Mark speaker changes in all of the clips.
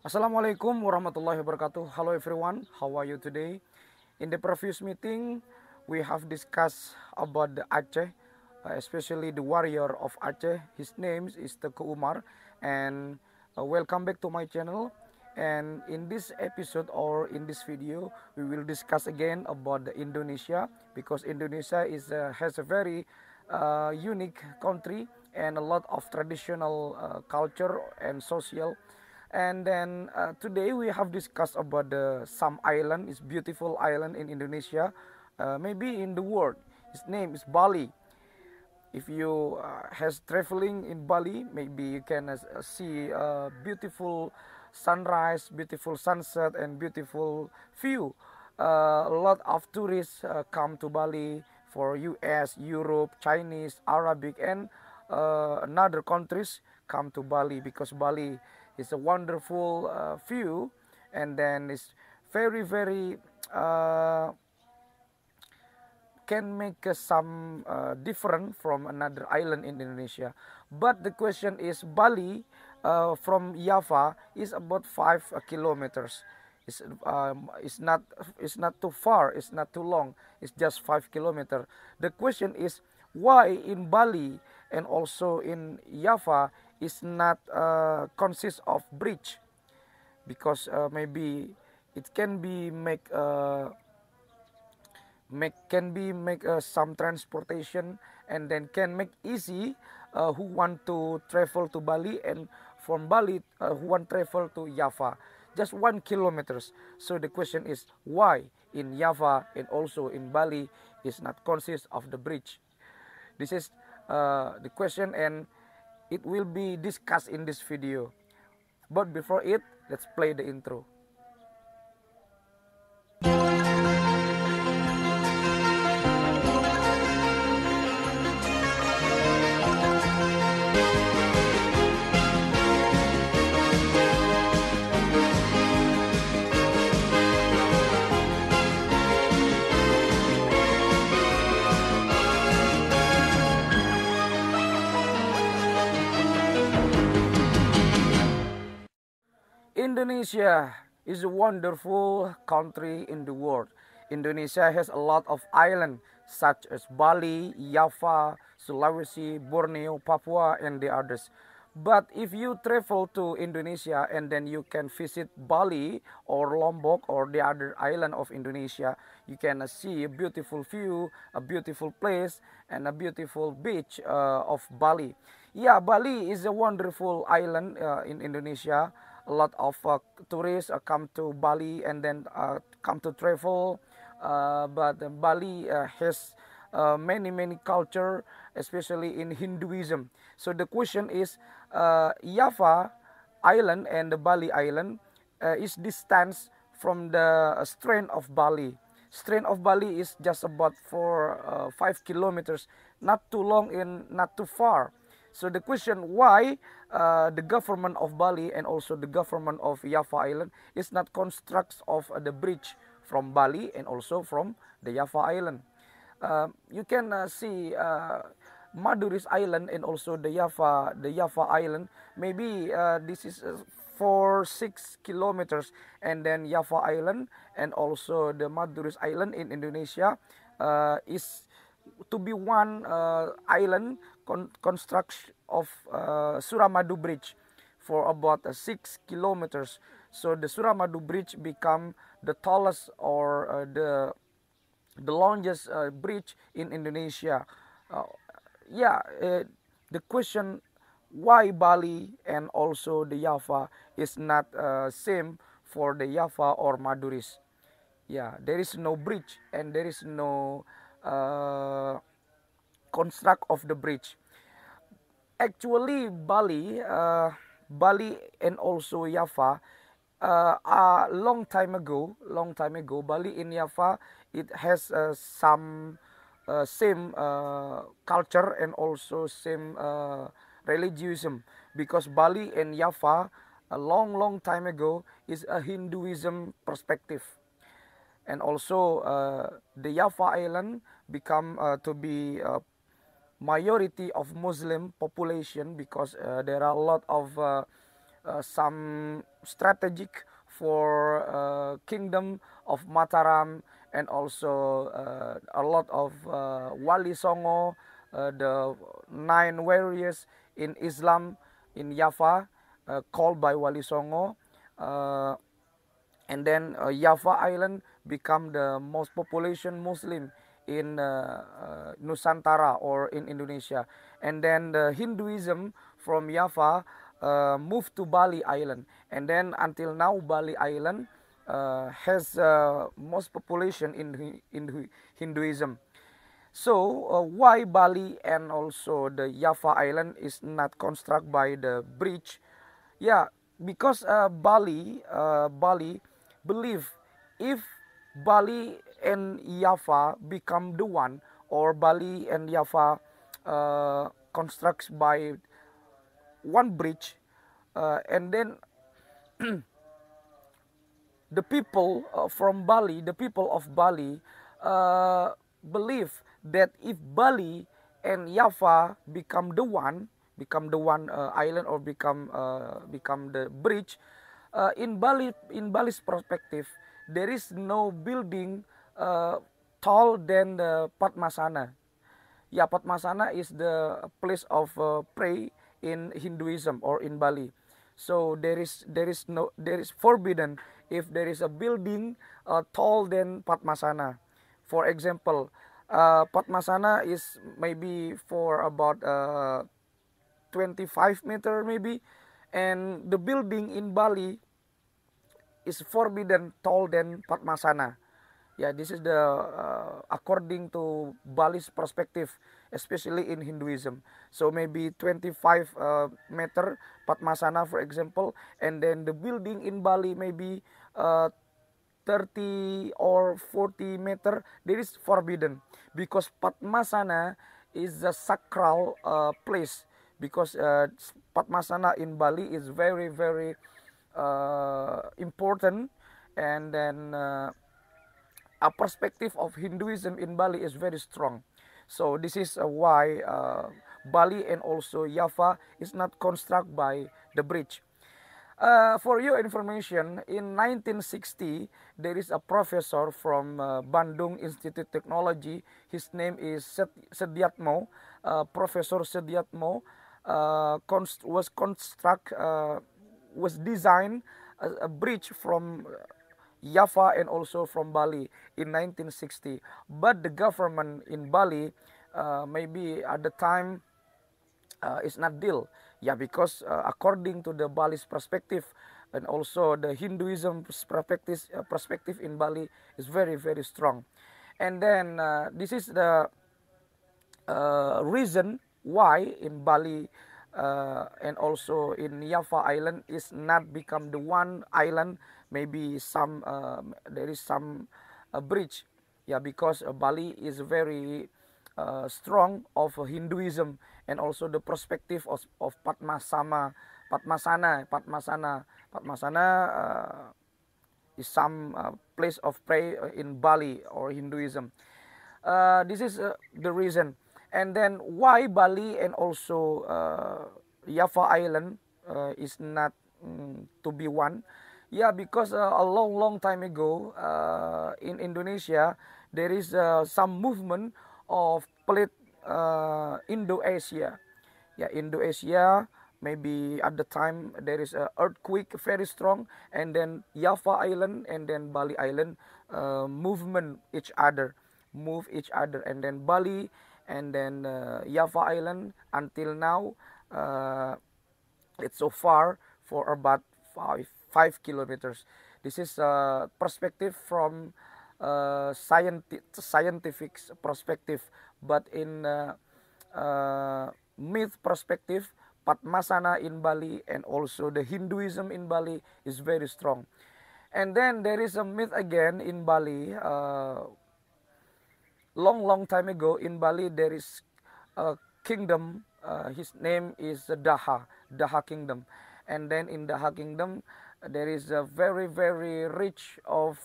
Speaker 1: Assalamualaikum warahmatullahi wabarakatuh. Hello everyone, how are you today? In the previous meeting, we have discussed about the Aceh, especially the warrior of Aceh. His name is Teguh Umar, and welcome back to my channel. And in this episode or in this video, we will discuss again about the Indonesia, because Indonesia has a very unique country and a lot of traditional culture and social. And then today we have discussed about some island, is beautiful island in Indonesia, maybe in the world. His name is Bali. If you has traveling in Bali, maybe you can see beautiful sunrise, beautiful sunset, and beautiful view. A lot of tourists come to Bali for US, Europe, Chinese, Arabic, and another countries come to Bali because Bali is a wonderful view, and then it's very uh, can make some different from another island in Indonesia. But the question is, Bali from Java is about 5 kilometers. It's not too far. It's not too long. It's just 5 kilometers. The question is, why in Bali and also in Java is not consist of bridge? Because maybe it can be make some transportation, and then can make easy who want to travel to Bali, and from Bali who want travel to Java, just 1 kilometers. So the question is, why in Java and also in Bali is not consist of the bridge? This is the question, and it will be discussed in this video. But before it, let's play the intro. Indonesia is a wonderful country in the world. Indonesia has a lot of islands such as Bali, Java, Sulawesi, Borneo, Papua, and the others. But if you travel to Indonesia and then you can visit Bali or Lombok or the other island of Indonesia, you can see a beautiful view, a beautiful place, and a beautiful beach of Bali. Yeah, Bali is a wonderful island in Indonesia. A lot of tourists come to Bali and then come to travel. But Bali has many culture, especially in Hinduism. So the question is, Java Island and the Bali Island is distance from the strand of Bali. Strand of Bali is just about for 5 kilometers, not too long and not too far. So the question, why the government of Bali and also the government of Java Island is not constructs of the bridge from Bali and also from the Java Island. You can see Maduris Island and also the Java Island. Maybe this is for 6 kilometers, and then Java Island and also the Maduris Island in Indonesia is to be one island construction of Suramadu Bridge for about 6 kilometers. So the Suramadu Bridge become the tallest or the longest bridge in Indonesia. The question, why Bali and also the Java is not same for the Java or Maduris? Yeah, there is no bridge and there is no construct of the bridge. Actually, Bali and also Java, a long time ago, Bali in Java, it has some same culture and also same religion, because Bali and Java a long time ago is a Hinduism perspective, and also the Java Island become to be majority of Muslim population, because there are a lot of some strategic for kingdom of Mataram, and also a lot of Wali Songo, the 9 warriors in Islam in Java, called by Wali Songo. And then Java Island become the most population Muslim in Nusantara or in Indonesia. And then the Hinduism from Java moved to Bali Island, and then until now Bali Island has most population in Hinduism. So why Bali and also the Java Island is not constructed by the bridge? Yeah, because Bali believe if Bali and Java become the one, or Bali and Java constructs by one bridge, and then the people from Bali, the people of Bali, believe that if Bali and Java become the one, island, or become the bridge, in Bali's perspective, there is no building tall than the Padmasana. Yeah, Padmasana is the place of prayer in Hinduism or in Bali. So there is forbidden if there is a building tall than Padmasana. For example, Padmasana is maybe for about 25 meter maybe, and the building in Bali is forbidden tall than Padmasana. Yeah, this is the according to Bali's perspective, especially in Hinduism. So maybe 25 meter Padmasana, for example, and then the building in Bali maybe 30 or 40 meter. There is forbidden because Padmasana is a sacral place, because Padmasana in Bali is very very important, and then a perspective of Hinduism in Bali is very strong. So this is why Bali and also Java is not constructed by the bridge. For your information, in 1960, there is a professor from Bandung Institute Technology. His name is Sediatmo. Professor Sediatmo was designed a bridge from Java and also from Bali in 1960. But the government in Bali, maybe at the time, is not deal. Yeah, because according to the Bali's perspective and also the Hinduism perspective in Bali is very very strong. And then this is the reason why in Bali and also in Java Island is not become the one island. Maybe there is some bridge. Yeah, because Bali is very strong of Hinduism, and also the perspective of Padmasana is some place of prayer in Bali or Hinduism. This is the reason. And then why Bali and also Java Island is not to be one? Yeah, because a long time ago in Indonesia there is some movement of plate Indo-Asia. Yeah, Indo-Asia. Maybe at the time there is a earthquake very strong, and then Java Island and then Bali Island move each other, and then Bali and then Java Island until now it's so far for about 5 kilometers. This is a perspective from scientific perspective, but in myth perspective, Padmasana in Bali and also the Hinduism in Bali is very strong. And then there is a myth again in Bali. Long time ago in Bali there is a kingdom. His name is Daha Kingdom. And then in Daha Kingdom there is a very very rich of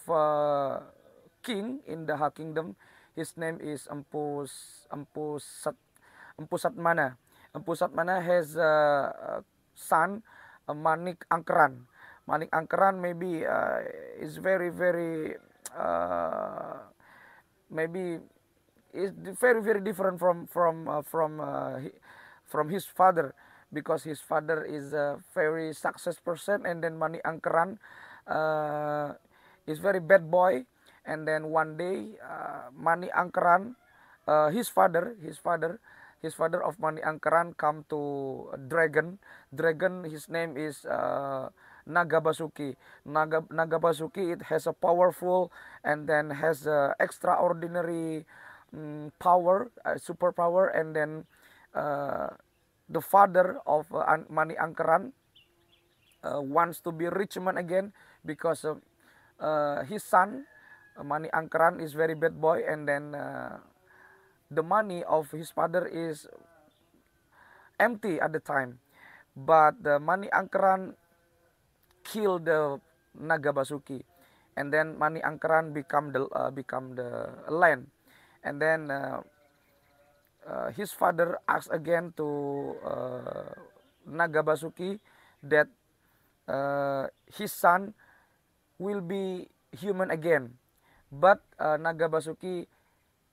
Speaker 1: king in Daha Kingdom. His name is Empu Satmana. Empu Satmana has a son Manik Angkeran. Manik Angkeran maybe is very maybe is very different from his father, because his father is a very success person, and then Manik Angkeran is very bad boy. And then one day Manik Angkeran, his father of Manik Angkeran come to a dragon. His name is Naga Basuki. Naga Basuki, it has a powerful and then has a extraordinary power, superpower. And then the father of Manik Angkeran wants to be rich man again, because his son Manik Angkeran is very bad boy. And then the money of his father is empty at the time, but the Manik Angkeran killed the Naga Basuki, and then Manik Angkeran become the land. And then his father asked again to Naga Basuki that his son will be human again, but Naga Basuki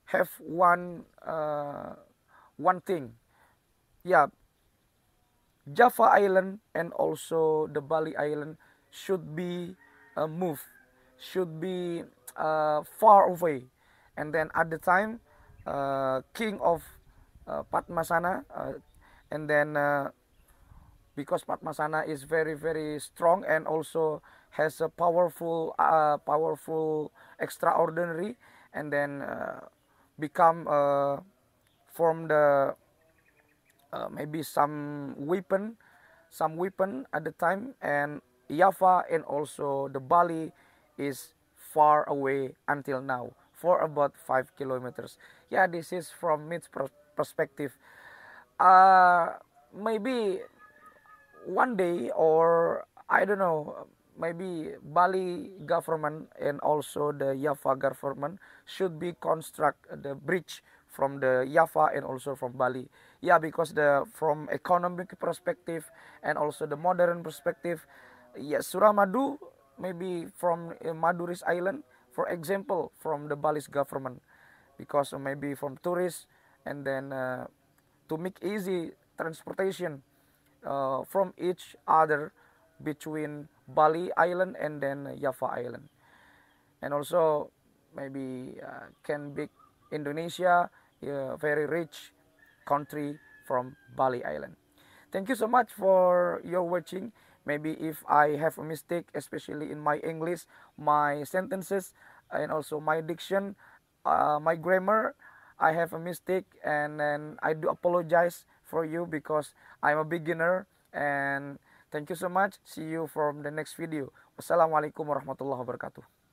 Speaker 1: have one thing. Yeah, Java Island and also the Bali Island should be moved, should be far away. And then at the time, king of Padmasana, and then because Padmasana is very strong and also has a powerful extraordinary, and then become from the maybe some weapon at the time. And Java and also the Bali is far away until now, for about 5 kilometers. Yeah, this is from its perspective. Maybe one day, or I don't know, maybe Bali government and also the Java government should be construct the bridge from the Java and also from Bali. Yeah, because from economic perspective and also the modern perspective, yeah, Suramadu maybe from Maduris Island, for example, from the Bali's government, because maybe from tourists, and then to make easy transportation from each other between Bali Island and then Java Island. And also maybe can make Indonesia a very rich country from Bali Island. Thank you so much for your watching. Maybe if I have a mistake, especially in my English, my sentences, and also my diction, my grammar, I have a mistake, and then I do apologize for you, because I'm a beginner. And thank you so much. See you from the next video. Wassalamualaikum warahmatullahi wabarakatuh.